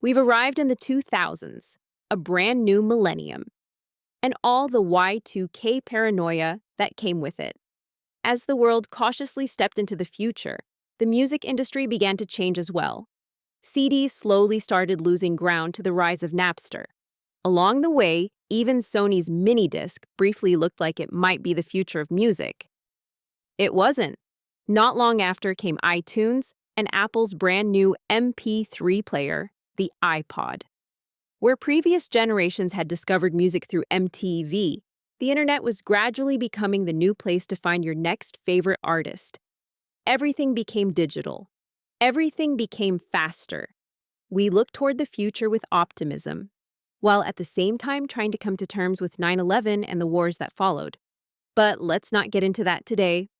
We've arrived in the 2000s, a brand new millennium, and all the Y2K paranoia that came with it. As the world cautiously stepped into the future, the music industry began to change as well. CDs slowly started losing ground to the rise of Napster. Along the way, even Sony's mini disc briefly looked like it might be the future of music. It wasn't. Not long after came iTunes and Apple's brand new MP3 player, the iPod. Where previous generations had discovered music through MTV, the internet was gradually becoming the new place to find your next favorite artist. Everything became digital. Everything became faster. We looked toward the future with optimism, while at the same time trying to come to terms with 9/11 and the wars that followed. But let's not get into that today,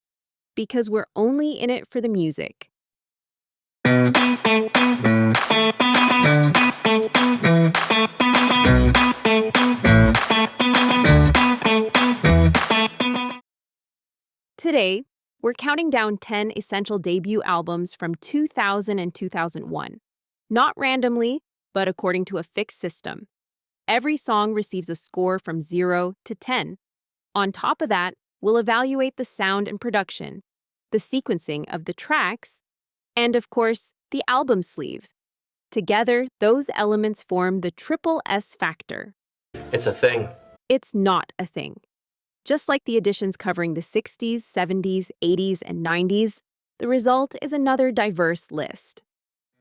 because we're only in it for the music. Today, we're counting down 10 essential debut albums from 2000 and 2001. Not randomly, but according to a fixed system. Every song receives a score from 0 to 10. On top of that, we'll evaluate the sound and production, the sequencing of the tracks, and of course, the album sleeve. Together, those elements form the triple S factor. It's a thing. It's not a thing. Just like the editions covering the 60s, 70s, 80s, and 90s, the result is another diverse list.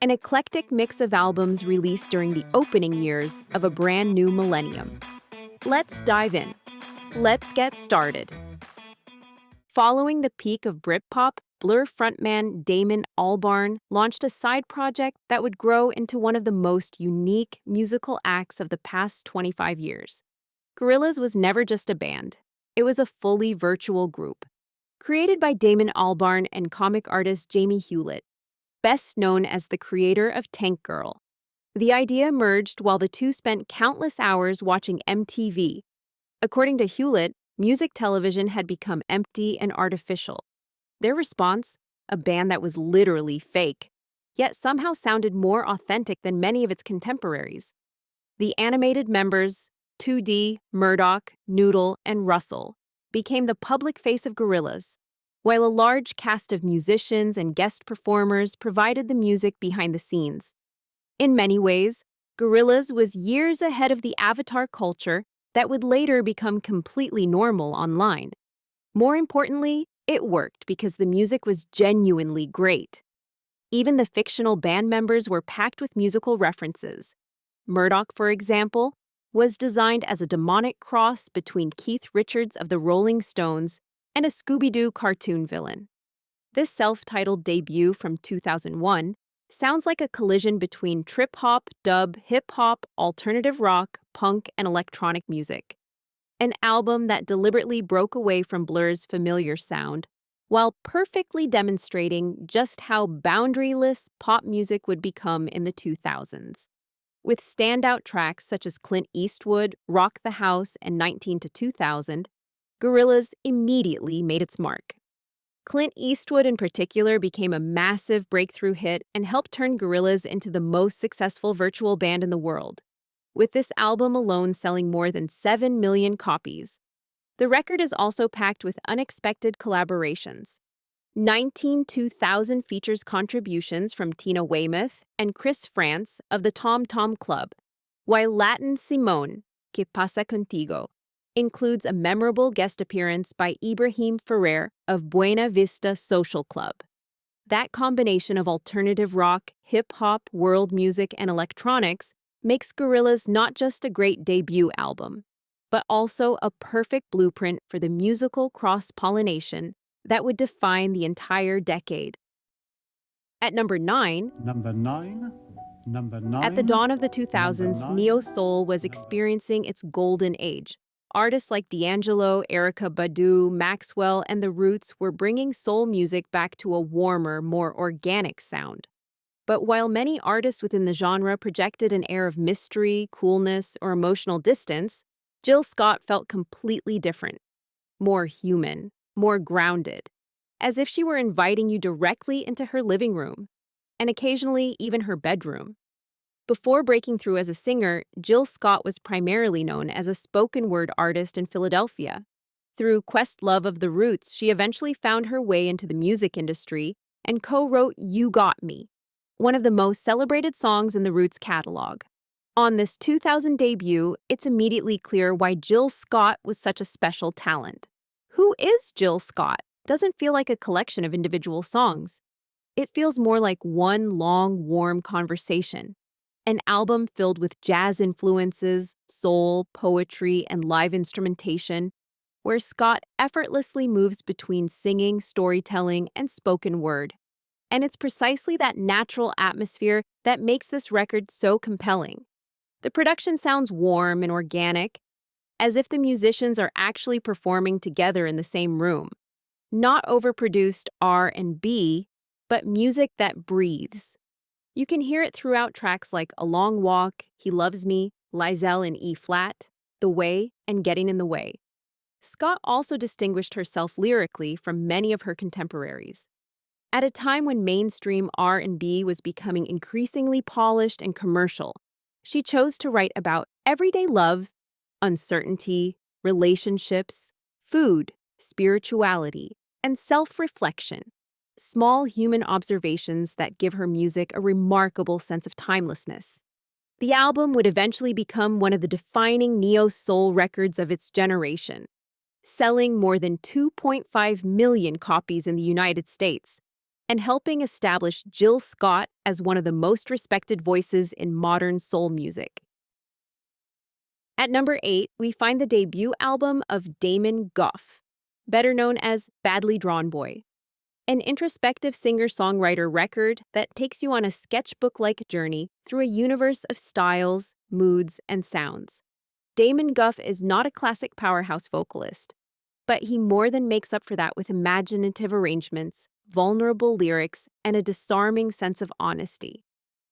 An eclectic mix of albums released during the opening years of a brand new millennium. Let's dive in. Let's get started. Following the peak of Britpop, Blur frontman Damon Albarn launched a side project that would grow into one of the most unique musical acts of the past 25 years. Gorillaz was never just a band. It was a fully virtual group. Created by Damon Albarn and comic artist Jamie Hewlett, best known as the creator of Tank Girl. The idea emerged while the two spent countless hours watching MTV. According to Hewlett, music television had become empty and artificial. Their response? A band that was literally fake, yet somehow sounded more authentic than many of its contemporaries. The animated members, 2D, Murdoch, Noodle, and Russell, became the public face of Gorillaz, while a large cast of musicians and guest performers provided the music behind the scenes. In many ways, Gorillaz was years ahead of the avatar culture that would later become completely normal online. More importantly, it worked because the music was genuinely great. Even the fictional band members were packed with musical references. Murdoch, for example, was designed as a demonic cross between Keith Richards of the Rolling Stones and a Scooby-Doo cartoon villain. This self-titled debut from 2001 sounds like a collision between trip-hop, dub, hip-hop, alternative rock, punk, and electronic music. An album that deliberately broke away from Blur's familiar sound, while perfectly demonstrating just how boundaryless pop music would become in the 2000s. With standout tracks such as Clint Eastwood, Rock the House, and 19 to 2000, Gorillaz immediately made its mark. Clint Eastwood in particular became a massive breakthrough hit and helped turn Gorillaz into the most successful virtual band in the world, with this album alone selling more than 7 million copies. The record is also packed with unexpected collaborations. 19 2000 features contributions from Tina Weymouth and Chris France of the Tom Tom Club, while Latin Simone, Que Pasa Contigo, includes a memorable guest appearance by Ibrahim Ferrer of Buena Vista Social Club. That combination of alternative rock, hip-hop, world music, and electronics makes Gorillaz not just a great debut album, but also a perfect blueprint for the musical cross-pollination that would define the entire decade. At number 9, at the dawn of the 2000s, neo-soul was experiencing its golden age. Artists like D'Angelo, Erykah Badu, Maxwell, and The Roots were bringing soul music back to a warmer, more organic sound. But while many artists within the genre projected an air of mystery, coolness, or emotional distance, Jill Scott felt completely different. More human, more grounded, as if she were inviting you directly into her living room, and occasionally even her bedroom. Before breaking through as a singer, Jill Scott was primarily known as a spoken word artist in Philadelphia. Through Questlove of the Roots, she eventually found her way into the music industry and co-wrote You Got Me, one of the most celebrated songs in the Roots catalog. On this 2000 debut, it's immediately clear why Jill Scott was such a special talent. Who is Jill Scott? Doesn't feel like a collection of individual songs. It feels more like one long, warm conversation. An album filled with jazz influences, soul, poetry, and live instrumentation, where Scott effortlessly moves between singing, storytelling, and spoken word. And it's precisely that natural atmosphere that makes this record so compelling. The production sounds warm and organic, as if the musicians are actually performing together in the same room. Not overproduced R&B, but music that breathes. You can hear it throughout tracks like A Long Walk, He Loves Me, Liesel in E-flat, The Way, and Getting in the Way. Scott also distinguished herself lyrically from many of her contemporaries. At a time when mainstream R&B was becoming increasingly polished and commercial, she chose to write about everyday love, uncertainty, relationships, food, spirituality, and self-reflection. Small human observations that give her music a remarkable sense of timelessness. The album would eventually become one of the defining neo-soul records of its generation, selling more than 2.5 million copies in the United States, and helping establish Jill Scott as one of the most respected voices in modern soul music. At number 8, we find the debut album of Damon Gough, better known as Badly Drawn Boy, an introspective singer-songwriter record that takes you on a sketchbook-like journey through a universe of styles, moods, and sounds. Damon Gough is not a classic powerhouse vocalist, but he more than makes up for that with imaginative arrangements, vulnerable lyrics, and a disarming sense of honesty.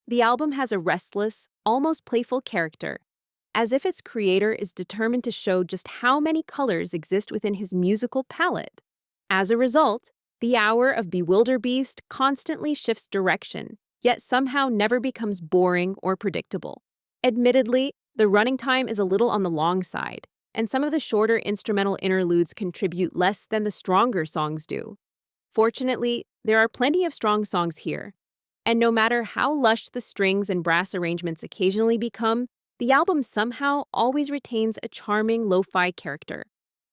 The album has a restless, almost playful character, as if its creator is determined to show just how many colors exist within his musical palette. As a result, the hour of Bewilderbeast constantly shifts direction, yet somehow never becomes boring or predictable. Admittedly, the running time is a little on the long side, and some of the shorter instrumental interludes contribute less than the stronger songs do. Fortunately, there are plenty of strong songs here, and no matter how lush the strings and brass arrangements occasionally become, the album somehow always retains a charming lo-fi character.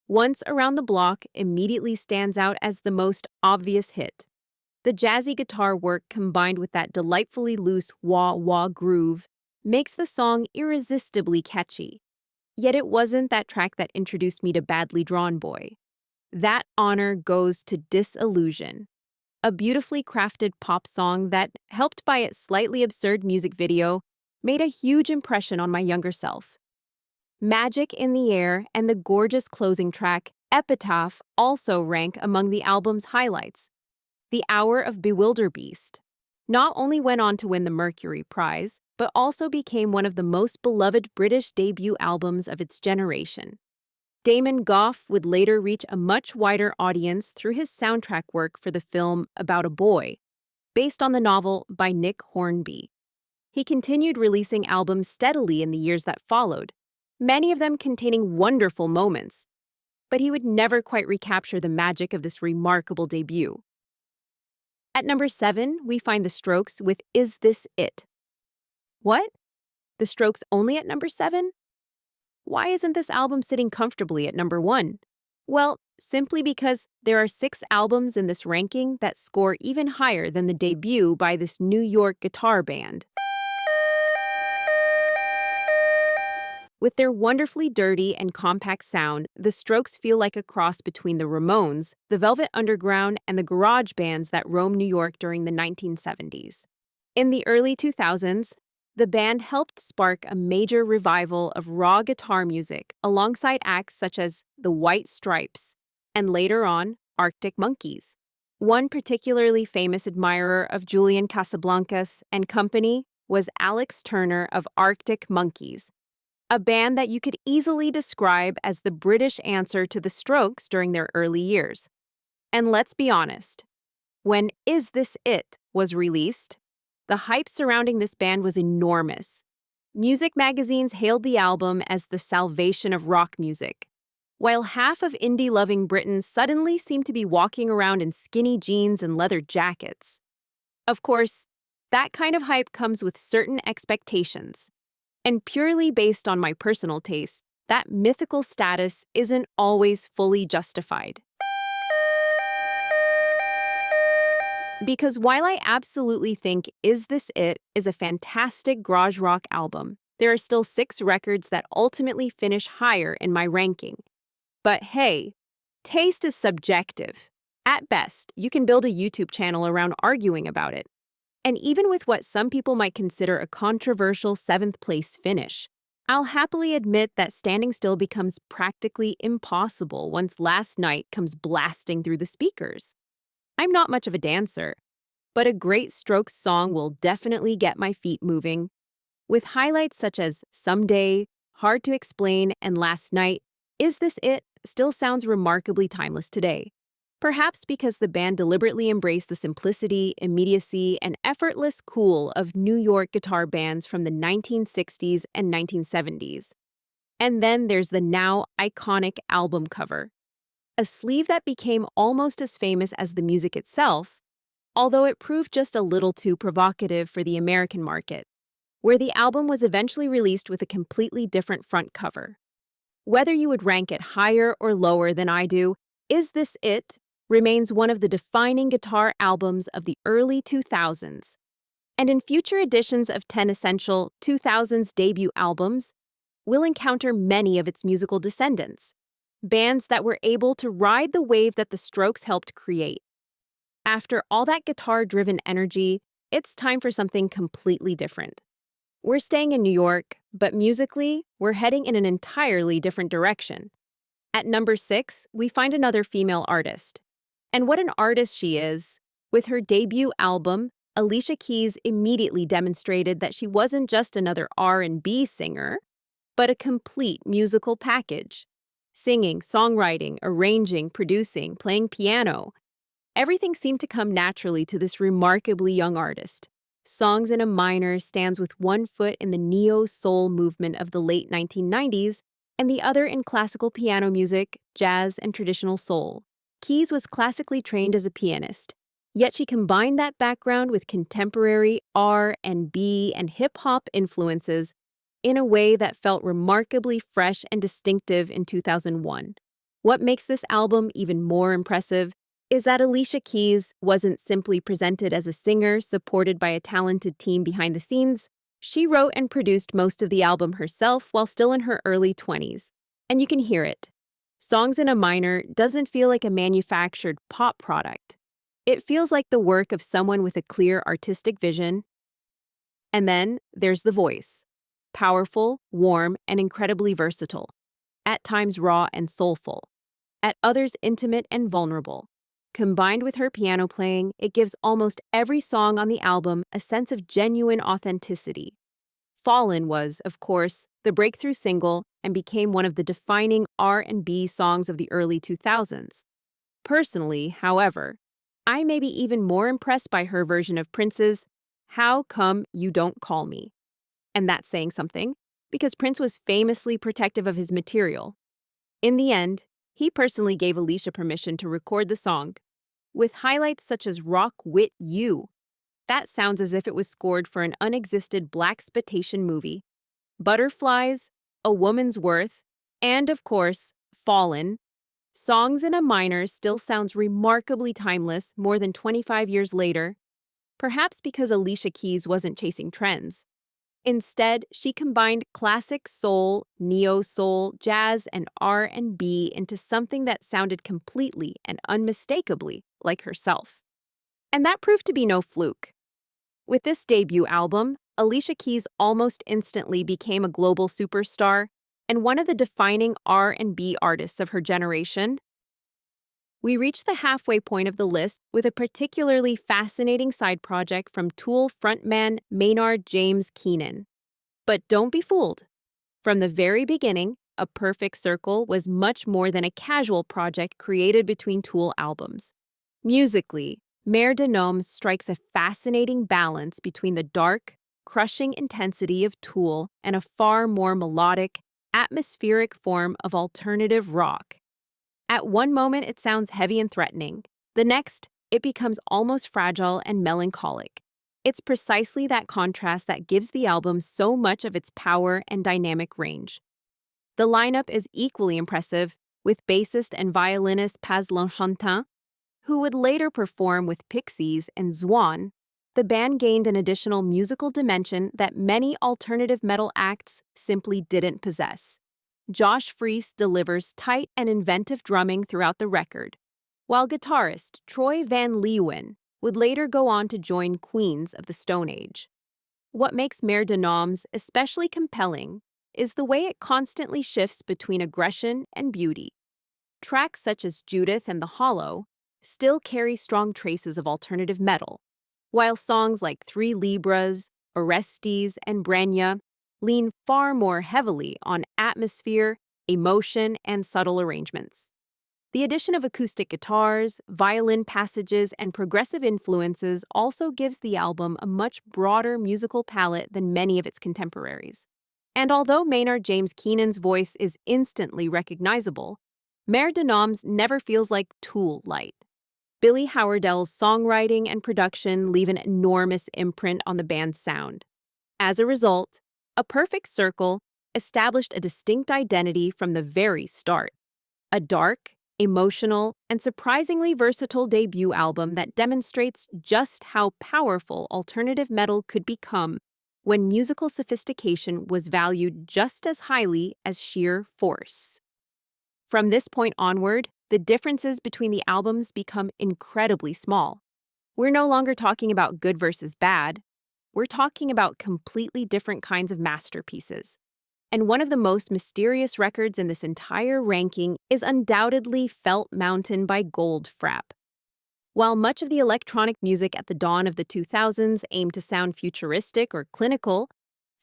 Once Around the Block immediately stands out as the most obvious hit. The jazzy guitar work combined with that delightfully loose wah-wah groove makes the song irresistibly catchy. Yet it wasn't that track that introduced me to Badly Drawn Boy. That honor goes to Disillusion, a beautifully crafted pop song that, helped by its slightly absurd music video, made a huge impression on my younger self. Magic in the Air and the gorgeous closing track, Epitaph, also rank among the album's highlights. The Hour of Bewilderbeast not only went on to win the Mercury Prize, but also became one of the most beloved British debut albums of its generation. Damon Gough would later reach a much wider audience through his soundtrack work for the film About a Boy, based on the novel by Nick Hornby. He continued releasing albums steadily in the years that followed, many of them containing wonderful moments, but he would never quite recapture the magic of this remarkable debut. At number 7, we find The Strokes with Is This It? What? The Strokes only at number 7? Why isn't this album sitting comfortably at number 1? Well, simply because there are 6 albums in this ranking that score even higher than the debut by this New York guitar band. With their wonderfully dirty and compact sound, the Strokes feel like a cross between the Ramones, the Velvet Underground, and the garage bands that roamed New York during the 1970s. In the early 2000s, the band helped spark a major revival of raw guitar music alongside acts such as the White Stripes and later on, Arctic Monkeys. One particularly famous admirer of Julian Casablancas and company was Alex Turner of Arctic Monkeys, a band that you could easily describe as the British answer to the Strokes during their early years. And let's be honest, when Is This It was released, The hype surrounding this band was enormous. Music magazines hailed the album as the salvation of rock music, while half of indie-loving Britons suddenly seemed to be walking around in skinny jeans and leather jackets. Of course, that kind of hype comes with certain expectations. And purely based on my personal taste, that mythical status isn't always fully justified. Because while I absolutely think Is This It is a fantastic garage rock album, there are still 6 records that ultimately finish higher in my ranking. But hey, taste is subjective. At best, you can build a YouTube channel around arguing about it. And even with what some people might consider a controversial 7th place finish, I'll happily admit that standing still becomes practically impossible once Last Night comes blasting through the speakers. I'm not much of a dancer, but a great Strokes song will definitely get my feet moving. With highlights such as Someday, Hard to Explain, and Last Night, Is This It still sounds remarkably timeless today. Perhaps because the band deliberately embraced the simplicity, immediacy, and effortless cool of New York guitar bands from the 1960s and 1970s. And then there's the now iconic album cover, a sleeve that became almost as famous as the music itself, although it proved just a little too provocative for the American market, where the album was eventually released with a completely different front cover. Whether you would rank it higher or lower than I do, Is This It remains one of the defining guitar albums of the early 2000s. And in future editions of 10 Essential 2000s debut albums, we'll encounter many of its musical descendants, bands that were able to ride the wave that the Strokes helped create. After all that guitar-driven energy, it's time for something completely different. We're staying in New York, but musically, we're heading in an entirely different direction. At number 6, we find another female artist. And what an artist she is! With her debut album, Alicia Keys immediately demonstrated that she wasn't just another R&B singer, but a complete musical package. Singing, songwriting, arranging, producing, playing piano. Everything seemed to come naturally to this remarkably young artist. Songs in a Minor stands with one foot in the neo-soul movement of the late 1990s and the other in classical piano music, jazz, and traditional soul. Keys was classically trained as a pianist, yet she combined that background with contemporary R&B and hip-hop influences in a way that felt remarkably fresh and distinctive in 2001. What makes this album even more impressive is that Alicia Keys wasn't simply presented as a singer supported by a talented team behind the scenes. She wrote and produced most of the album herself while still in her early 20s, and you can hear it. Songs in a Minor doesn't feel like a manufactured pop product. It feels like the work of someone with a clear artistic vision. And then there's the voice. Powerful, warm, and incredibly versatile. At times raw and soulful. At others intimate and vulnerable. Combined with her piano playing, it gives almost every song on the album a sense of genuine authenticity. Fallen was, of course, the breakthrough single and became one of the defining R&B songs of the early 2000s. Personally, however, I may be even more impressed by her version of Prince's How Come You Don't Call Me. And that's saying something, because Prince was famously protective of his material. In the end, he personally gave Alicia permission to record the song, with highlights such as Rock Wit You. That sounds as if it was scored for an unexisted blaxploitation movie. Butterflies, A Woman's Worth, and of course, Fallen. Songs in a Minor still sounds remarkably timeless more than 25 years later, perhaps because Alicia Keys wasn't chasing trends. Instead, she combined classic soul, neo-soul, jazz, and R&B into something that sounded completely and unmistakably like herself. And that proved to be no fluke. With this debut album, Alicia Keys almost instantly became a global superstar and one of the defining R&B artists of her generation. We reached the halfway point of the list with a particularly fascinating side project from Tool frontman Maynard James Keenan. But don't be fooled. From the very beginning, A Perfect Circle was much more than a casual project created between Tool albums. Musically, Mare de Noms strikes a fascinating balance between the dark, crushing intensity of Tool and a far more melodic, atmospheric form of alternative rock. At one moment, it sounds heavy and threatening. The next, it becomes almost fragile and melancholic. It's precisely that contrast that gives the album so much of its power and dynamic range. The lineup is equally impressive, with bassist and violinist Paz L'Enchantin, who would later perform with Pixies and Zwan. The band gained an additional musical dimension that many alternative metal acts simply didn't possess. Josh Freese delivers tight and inventive drumming throughout the record, while guitarist Troy Van Leeuwen would later go on to join Queens of the Stone Age. What makes Mare de Noms especially compelling is the way it constantly shifts between aggression and beauty. Tracks such as Judith and The Hollow still carry strong traces of alternative metal, while songs like Three Libras, Orestes, and Brenya lean far more heavily on atmosphere, emotion, and subtle arrangements. The addition of acoustic guitars, violin passages, and progressive influences also gives the album a much broader musical palette than many of its contemporaries. And although Maynard James Keenan's voice is instantly recognizable, Mare de Noms never feels like Tool light. Billy Howardell's songwriting and production leave an enormous imprint on the band's sound. As a result, A Perfect Circle established a distinct identity from the very start. A dark, emotional, and surprisingly versatile debut album that demonstrates just how powerful alternative metal could become when musical sophistication was valued just as highly as sheer force. From this point onward, the differences between the albums become incredibly small. We're no longer talking about good versus bad. We're talking about completely different kinds of masterpieces. And one of the most mysterious records in this entire ranking is undoubtedly Felt Mountain by Goldfrapp. While much of the electronic music at the dawn of the 2000s aimed to sound futuristic or clinical,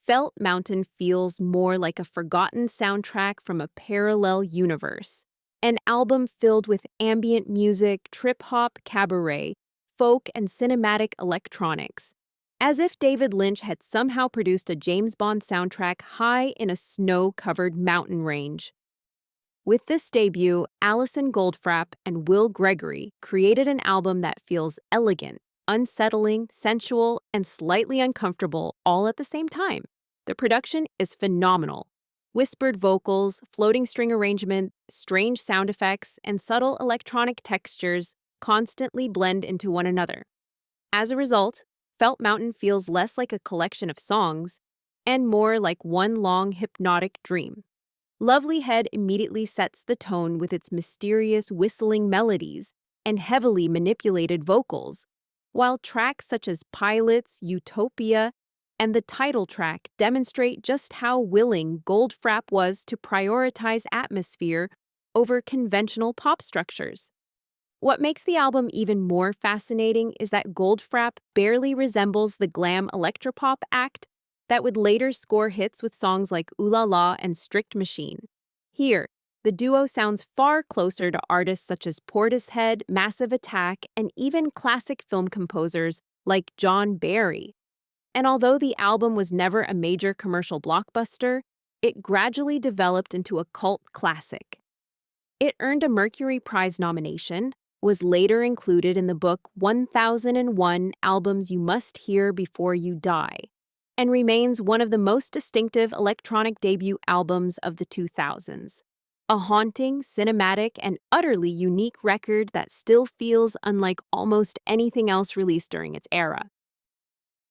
Felt Mountain feels more like a forgotten soundtrack from a parallel universe. An album filled with ambient music, trip-hop, cabaret, folk, and cinematic electronics. As if David Lynch had somehow produced a James Bond soundtrack high in a snow-covered mountain range. With this debut, Alison Goldfrapp and Will Gregory created an album that feels elegant, unsettling, sensual, and slightly uncomfortable all at the same time. The production is phenomenal. Whispered vocals, floating string arrangement, strange sound effects, and subtle electronic textures constantly blend into one another. As a result, Felt Mountain feels less like a collection of songs and more like one long hypnotic dream. Lovely Head immediately sets the tone with its mysterious whistling melodies and heavily manipulated vocals, while tracks such as Pilots, Utopia, and the title track demonstrate just how willing Goldfrapp was to prioritize atmosphere over conventional pop structures. What makes the album even more fascinating is that Goldfrapp barely resembles the glam electropop act that would later score hits with songs like Ooh La La and Strict Machine. Here, the duo sounds far closer to artists such as Portishead, Massive Attack, and even classic film composers like John Barry. And although the album was never a major commercial blockbuster, it gradually developed into a cult classic. It earned a Mercury Prize nomination, was later included in the book 1001 Albums You Must Hear Before You Die, and remains one of the most distinctive electronic debut albums of the 2000s. A haunting, cinematic, and utterly unique record that still feels unlike almost anything else released during its era.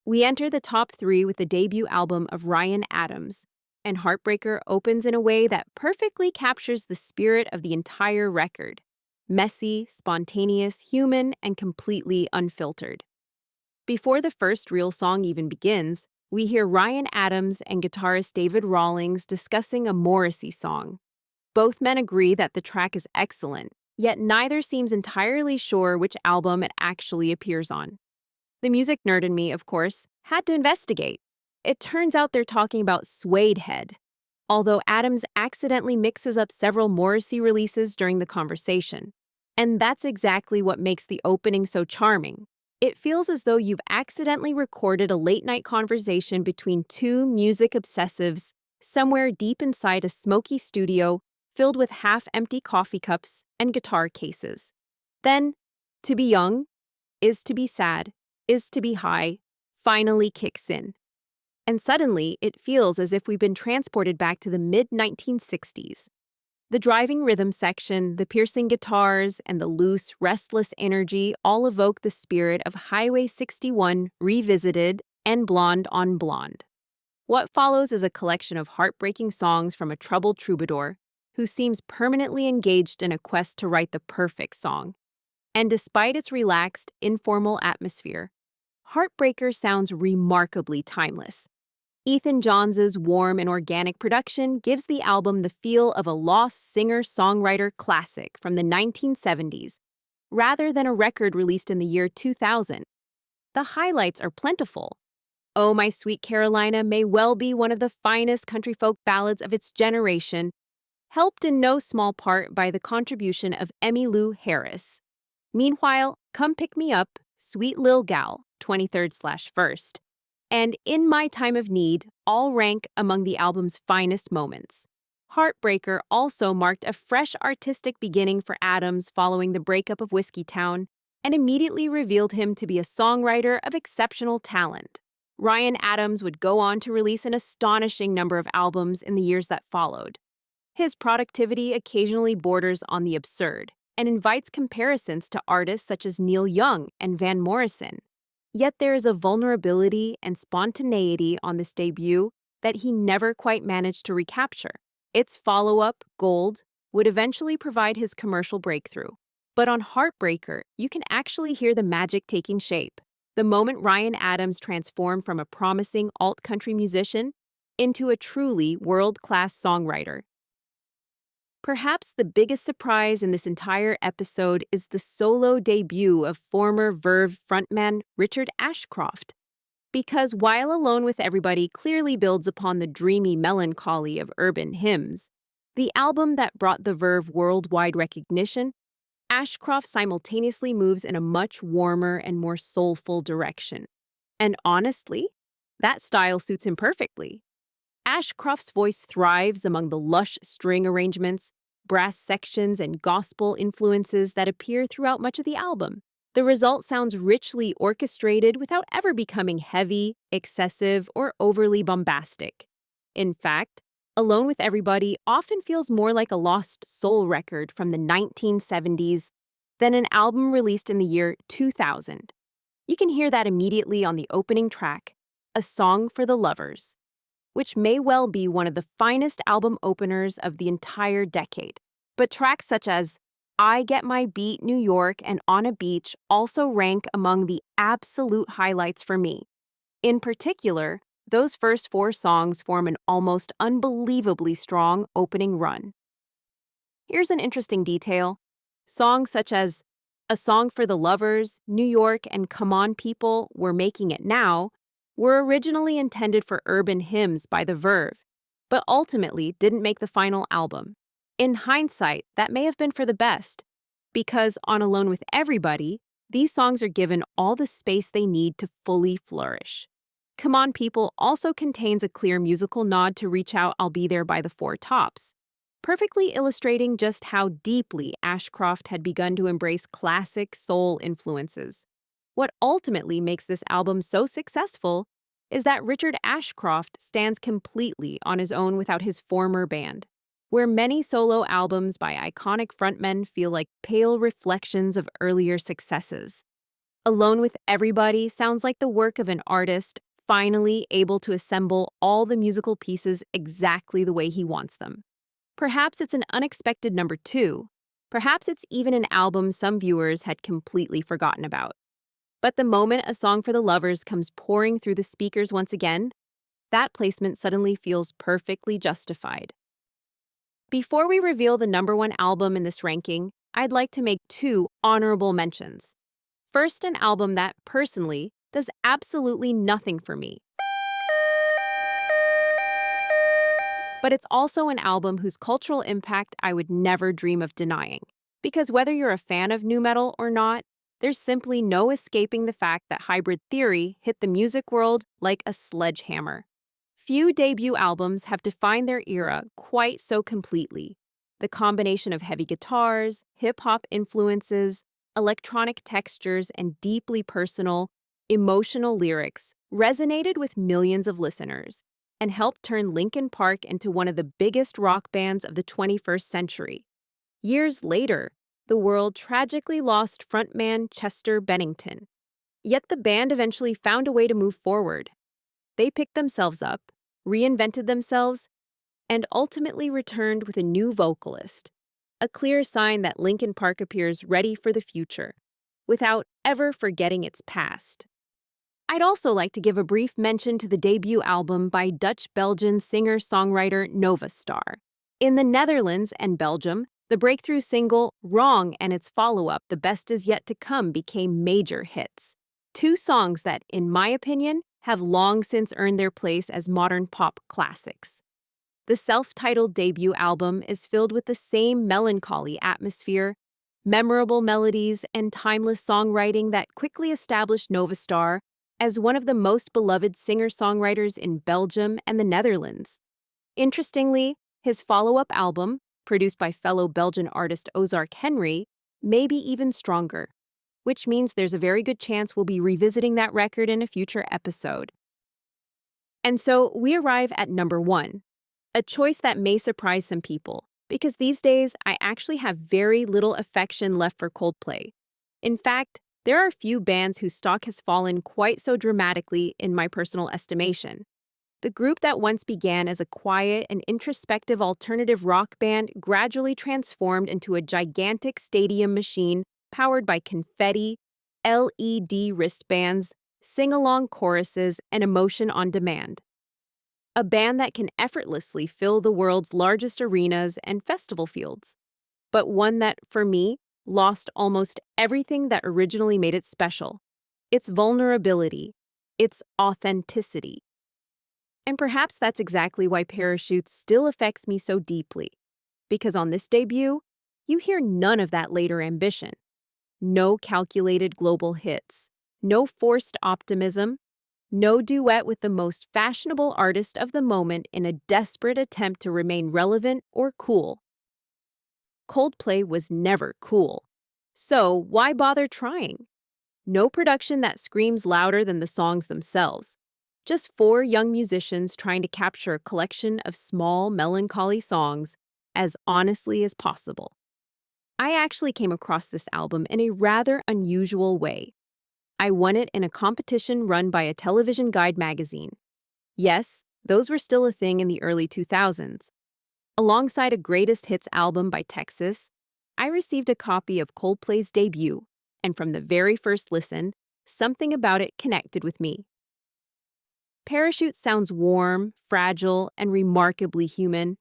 We enter the top 3 with the debut album of Ryan Adams, and Heartbreaker opens in a way that perfectly captures the spirit of the entire record. Messy, spontaneous, human, and completely unfiltered. Before the first real song even begins, we hear Ryan Adams and guitarist David Rawlings discussing a Morrissey song. Both men agree that the track is excellent, yet neither seems entirely sure which album it actually appears on. The music nerd in me, of course, had to investigate. It turns out they're talking about Suede Head, although Adams accidentally mixes up several Morrissey releases during the conversation. And that's exactly what makes the opening so charming. It feels as though you've accidentally recorded a late-night conversation between two music obsessives somewhere deep inside a smoky studio filled with half-empty coffee cups and guitar cases. Then, To Be Young, Is to Be Sad, Is to Be High finally kicks in. And suddenly, it feels as if we've been transported back to the mid-1960s. The driving rhythm section, the piercing guitars, and the loose, restless energy all evoke the spirit of Highway 61 revisited and Blonde on Blonde. What follows is a collection of heartbreaking songs from a troubled troubadour who seems permanently engaged in a quest to write the perfect song. And despite its relaxed, informal atmosphere, Heartbreaker sounds remarkably timeless. Ethan Johns' warm and organic production gives the album the feel of a lost singer-songwriter classic from the 1970s, rather than a record released in the year 2000. The highlights are plentiful. Oh My Sweet Carolina may well be one of the finest country folk ballads of its generation, helped in no small part by the contribution of Emmylou Harris. Meanwhile, Come Pick Me Up, Sweet Lil Gal, 23rd/1st, and In My Time of Need all rank among the album's finest moments. Heartbreaker also marked a fresh artistic beginning for Adams following the breakup of Whiskeytown and immediately revealed him to be a songwriter of exceptional talent. Ryan Adams would go on to release an astonishing number of albums in the years that followed. His productivity occasionally borders on the absurd and invites comparisons to artists such as Neil Young and Van Morrison. Yet there is a vulnerability and spontaneity on this debut that he never quite managed to recapture. Its follow-up, Gold, would eventually provide his commercial breakthrough. But on Heartbreaker, you can actually hear the magic taking shape. The moment Ryan Adams transformed from a promising alt-country musician into a truly world-class songwriter. Perhaps the biggest surprise in this entire episode is the solo debut of former Verve frontman Richard Ashcroft. Because while Alone with Everybody clearly builds upon the dreamy melancholy of urban hymns, the album that brought the Verve worldwide recognition, Ashcroft simultaneously moves in a much warmer and more soulful direction. And honestly, that style suits him perfectly. Ashcroft's voice thrives among the lush string arrangements, brass sections, and gospel influences that appear throughout much of the album. The result sounds richly orchestrated without ever becoming heavy, excessive, or overly bombastic. In fact, Alone with Everybody often feels more like a lost soul record from the 1970s than an album released in the year 2000. You can hear that immediately on the opening track, A Song for the Lovers, which may well be one of the finest album openers of the entire decade. But tracks such as I Get My Beat, New York, and On a Beach also rank among the absolute highlights for me. In particular, those first four songs form an almost unbelievably strong opening run. Here's an interesting detail. Songs such as A Song for the Lovers, New York, and Come On People, We're Making It Now were originally intended for urban hymns by the Verve, but ultimately didn't make the final album. In hindsight, that may have been for the best, because on Alone with Everybody, these songs are given all the space they need to fully flourish. Come On People also contains a clear musical nod to Reach Out, I'll Be There by the Four Tops, perfectly illustrating just how deeply Ashcroft had begun to embrace classic soul influences. What ultimately makes this album so successful is that Richard Ashcroft stands completely on his own without his former band. Where many solo albums by iconic frontmen feel like pale reflections of earlier successes, Alone with Everybody sounds like the work of an artist finally able to assemble all the musical pieces exactly the way he wants them. Perhaps it's an unexpected number two. Perhaps it's even an album some viewers had completely forgotten about. But the moment A Song for the Lovers comes pouring through the speakers once again, that placement suddenly feels perfectly justified. Before we reveal the number one album in this ranking, I'd like to make two honorable mentions. First, an album that, personally, does absolutely nothing for me. But it's also an album whose cultural impact I would never dream of denying. Because whether you're a fan of nu metal or not, there's simply no escaping the fact that hybrid theory hit the music world like a sledgehammer. Few debut albums have defined their era quite so completely. The combination of heavy guitars, hip-hop influences, electronic textures, and deeply personal, emotional lyrics resonated with millions of listeners and helped turn Linkin Park into one of the biggest rock bands of the 21st century. Years later, the world tragically lost frontman Chester Bennington. Yet the band eventually found a way to move forward. They picked themselves up, reinvented themselves, and ultimately returned with a new vocalist, a clear sign that Linkin Park appears ready for the future, without ever forgetting its past. I'd also like to give a brief mention to the debut album by Dutch-Belgian singer-songwriter Nova Star. In the Netherlands and Belgium, the breakthrough single Wrong and its follow-up The Best Is Yet to Come became major hits. Two songs that, in my opinion, have long since earned their place as modern pop classics. The self-titled debut album is filled with the same melancholy atmosphere, memorable melodies, and timeless songwriting that quickly established Nova Star as one of the most beloved singer-songwriters in Belgium and the Netherlands. Interestingly, his follow-up album, produced by fellow Belgian artist Ozark Henry, may be even stronger, which means there's a very good chance we'll be revisiting that record in a future episode. And so we arrive at number 1, a choice that may surprise some people, because these days I actually have very little affection left for Coldplay. In fact, there are few bands whose stock has fallen quite so dramatically in my personal estimation. The group that once began as a quiet and introspective alternative rock band gradually transformed into a gigantic stadium machine powered by confetti, LED wristbands, sing-along choruses, and emotion on demand. A band that can effortlessly fill the world's largest arenas and festival fields, but one that, for me, lost almost everything that originally made it special: its vulnerability, its authenticity. And perhaps that's exactly why Parachutes still affects me so deeply, because on this debut, you hear none of that later ambition. No calculated global hits, no forced optimism, no duet with the most fashionable artist of the moment in a desperate attempt to remain relevant or cool. Coldplay was never cool, so why bother trying? No production that screams louder than the songs themselves. Just 4 young musicians trying to capture a collection of small, melancholy songs as honestly as possible. I actually came across this album in a rather unusual way. I won it in a competition run by a television guide magazine. Yes, those were still a thing in the early 2000s. Alongside a greatest hits album by Texas, I received a copy of Coldplay's debut, and from the very first listen, something about it connected with me. Parachute sounds warm, fragile, and remarkably human.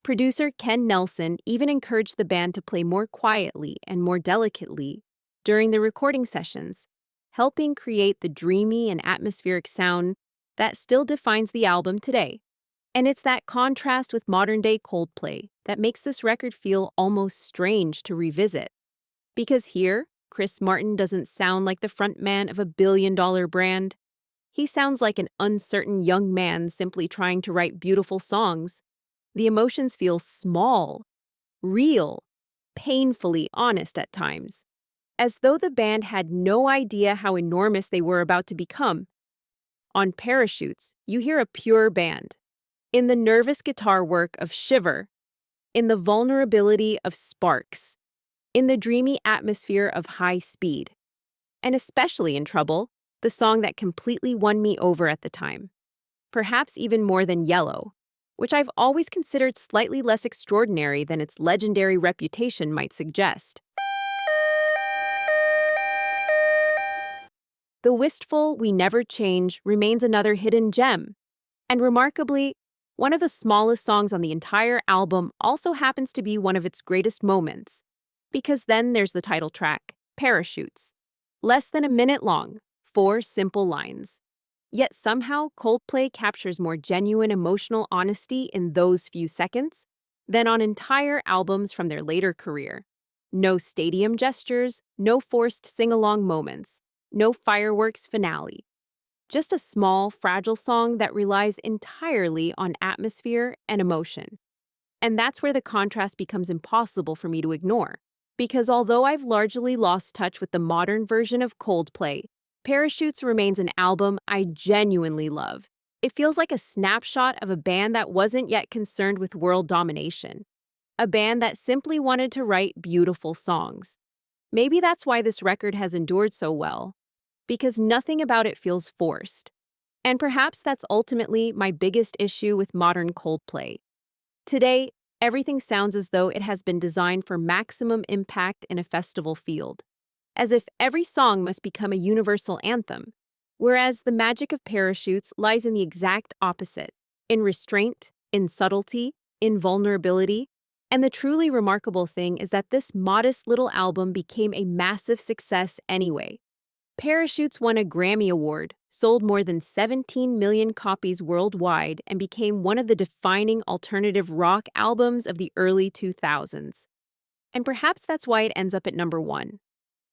Producer Ken Nelson even encouraged the band to play more quietly and more delicately during the recording sessions, helping create the dreamy and atmospheric sound that still defines the album today. And it's that contrast with modern-day Coldplay that makes this record feel almost strange to revisit. Because here, Chris Martin doesn't sound like the frontman of a billion-dollar brand. He sounds like an uncertain young man simply trying to write beautiful songs. The emotions feel small, real, painfully honest at times, as though the band had no idea how enormous they were about to become. On Parachutes, you hear a pure band. In the nervous guitar work of Shiver, in the vulnerability of Sparks, in the dreamy atmosphere of High Speed, and especially in Trouble, the song that completely won me over at the time. Perhaps even more than Yellow, which I've always considered slightly less extraordinary than its legendary reputation might suggest. The wistful We Never Change remains another hidden gem, and remarkably, one of the smallest songs on the entire album also happens to be one of its greatest moments, because then there's the title track, Parachutes. Less than a minute long, 4 simple lines. Yet somehow Coldplay captures more genuine emotional honesty in those few seconds than on entire albums from their later career. No stadium gestures, no forced sing-along moments, no fireworks finale. Just a small, fragile song that relies entirely on atmosphere and emotion. And that's where the contrast becomes impossible for me to ignore. Because although I've largely lost touch with the modern version of Coldplay, Parachutes remains an album I genuinely love. It feels like a snapshot of a band that wasn't yet concerned with world domination. A band that simply wanted to write beautiful songs. Maybe that's why this record has endured so well. Because nothing about it feels forced. And perhaps that's ultimately my biggest issue with modern Coldplay. Today, everything sounds as though it has been designed for maximum impact in a festival field, as if every song must become a universal anthem, whereas the magic of Parachutes lies in the exact opposite, in restraint, in subtlety, in vulnerability, and the truly remarkable thing is that this modest little album became a massive success anyway. Parachutes won a Grammy Award, sold more than 17 million copies worldwide, and became one of the defining alternative rock albums of the early 2000s. And perhaps that's why it ends up at number 1.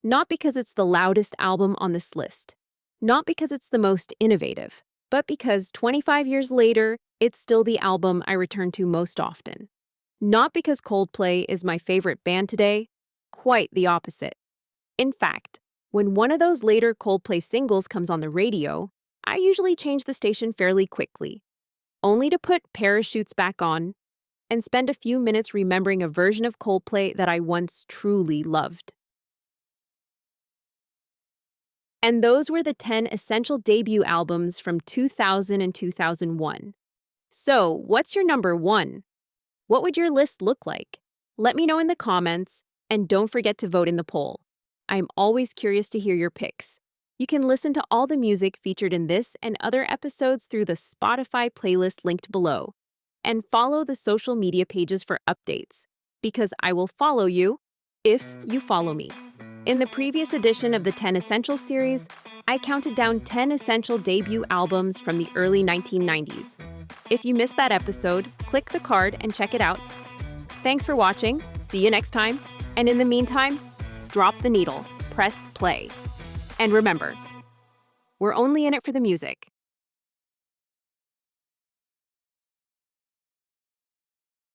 Not because it's the loudest album on this list, not because it's the most innovative, but because 25 years later, it's still the album I return to most often. Not because Coldplay is my favorite band today, quite the opposite. In fact, when one of those later Coldplay singles comes on the radio, I usually change the station fairly quickly, only to put Parachutes back on and spend a few minutes remembering a version of Coldplay that I once truly loved. And those were the 10 essential debut albums from 2000 and 2001. So, what's your number 1? What would your list look like? Let me know in the comments, and don't forget to vote in the poll. I'm always curious to hear your picks. You can listen to all the music featured in this and other episodes through the Spotify playlist linked below. And follow the social media pages for updates, because I will follow you if you follow me. In the previous edition of the 10 Essential series, I counted down 10 essential debut albums from the early 1990s. If you missed that episode, click the card and check it out. Thanks for watching. See you next time. And in the meantime, drop the needle, press play. And remember, we're only in it for the music.